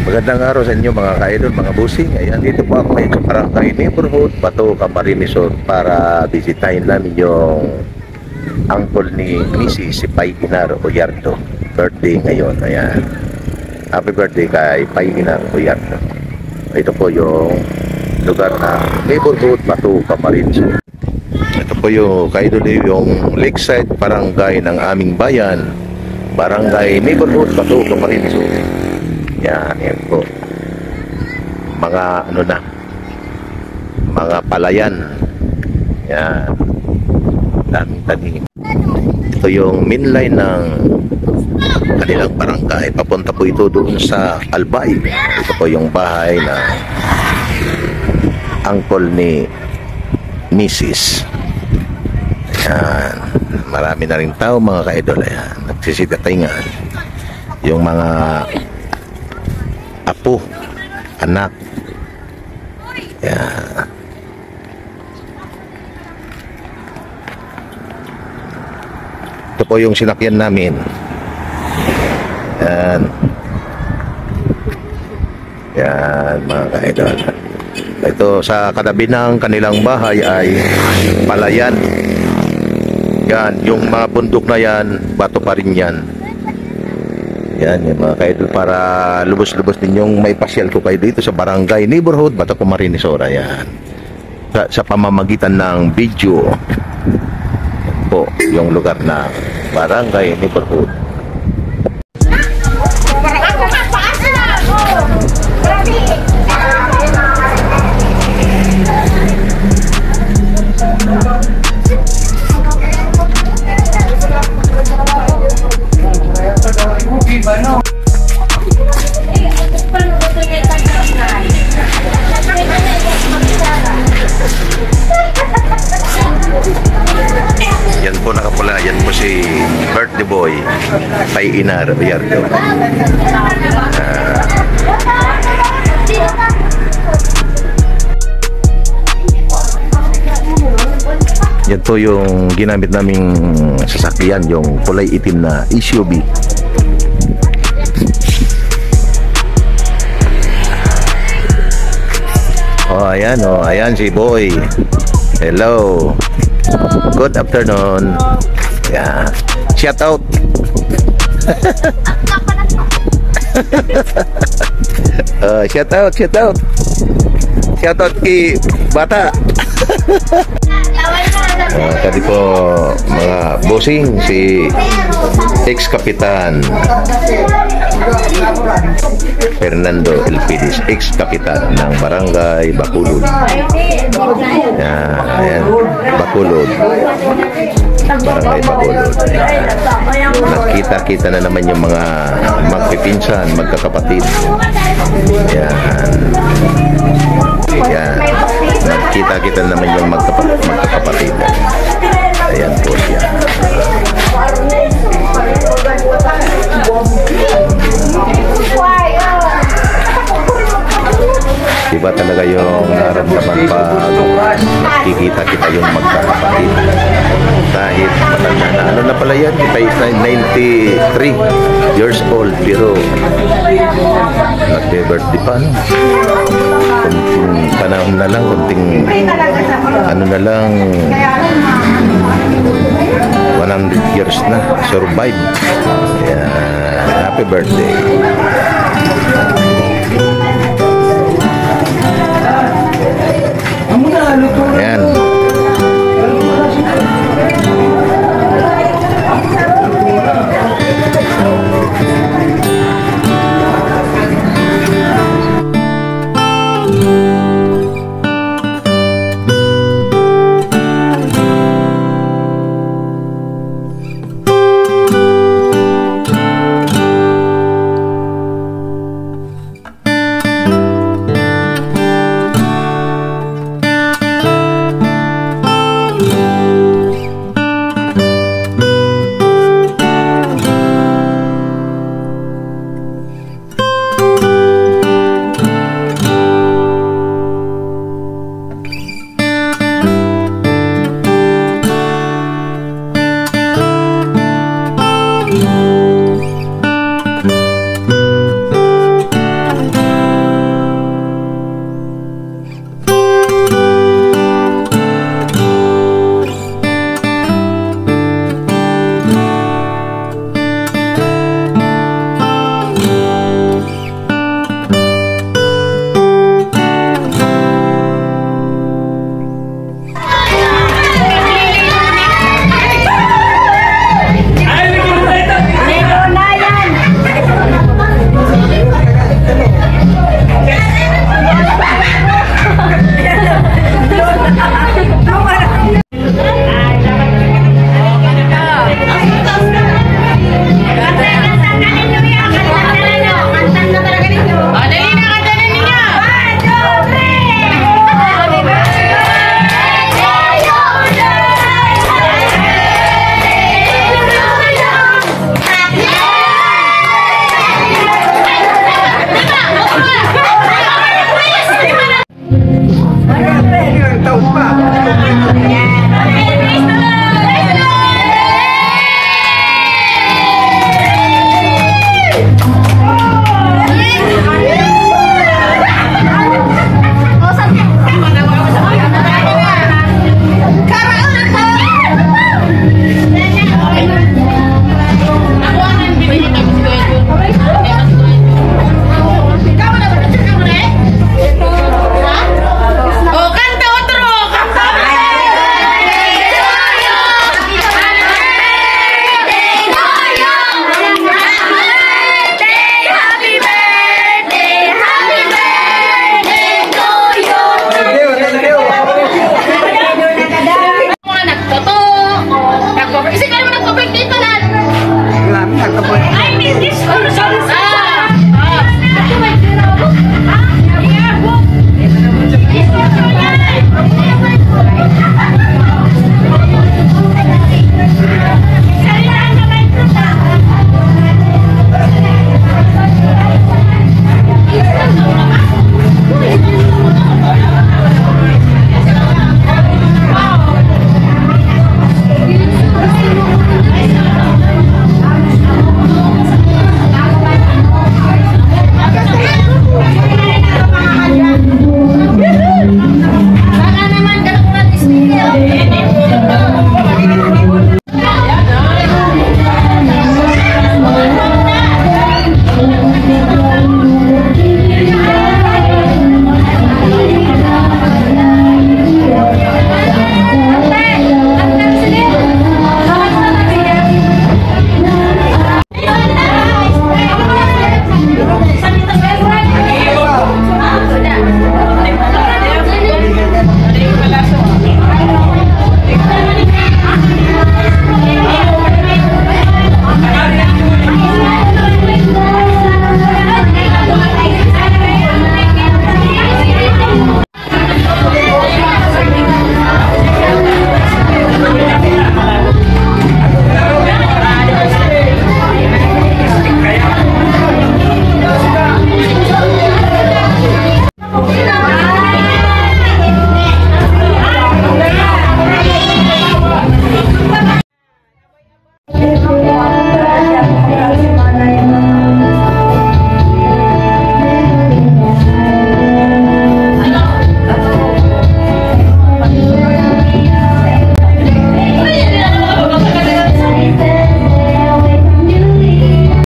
Magandang araw sa inyo mga ka-idol, mga busing. Ayan, dito po ako ngayon sa Barangay Neighborhood, Bato, Camarines Sur, para bisitahin namin yung uncle ni Mrs. si Pai Inar Oyardo. Birthday ngayon. Ayan. Happy birthday kay Pai Inar Oyardo. Ito po yung lugar na Neighborhood, Bato, Camarines Sur. Ito po yung ka-idol, yung lakeside barangay ng aming bayan. Barangay Neighborhood, Bato, Camarines Sur. Yan po. Mga ano na, mga palayan. Yan. Daming tanim. Ito yung main line ng kanilang barangay. Papunta po ito doon sa Albay. Ito po yung bahay na uncle ni Mrs. Yan. Marami na rin tao mga ka-idol. Yan. Nagsisitatingan. Yung mga apo, anak. Yan. Ito po yung sinakyan namin. Yan. Yan mga ka-idol. Ito sa katabi ng kanilang bahay ay palayan. Yan, yung mga bundok na yan, bato pa rin yan. Yan yung mga ka-idol, para lubos-lubos ninyong may pasyal ko kayo dito sa Barangay Neighborhood, Bato, Camarines Sur. Yan. Sa pamamagitan ng video. Yan po yung lugar na Barangay Neighborhood. Yan po nakapula, yan po si birthday boy Pai Inar Oyardo. Yan po yung ginamit naming sasakyan, yung kulay itim na SUV. Ayan si boy. Hello. Good afternoon. Yeah. Shout out. Shout out. Shout out kay bata. Tadi po mga bossing, si ex-kapitan Fernando Elpides, ex-kapitan ng Barangay Bacolod. Ayan, Bacolod. Barangay Bacolod. Nakita-kita na naman yung mga magpipinsan, magkakapatid. Ayan. Ayan. Nakita-kita naman yung magkakapatid. Ayan po siya. Diba talaga yung naramdaman pag nakikita kita yung magkakapatid? Kahit matanda na. Ano na pala yan? Kita is 93 years old, pero nag-birthday pa, no? Kunting panahon na lang, kunting ano na lang, 100 years na survive. Yeah, happy birthday.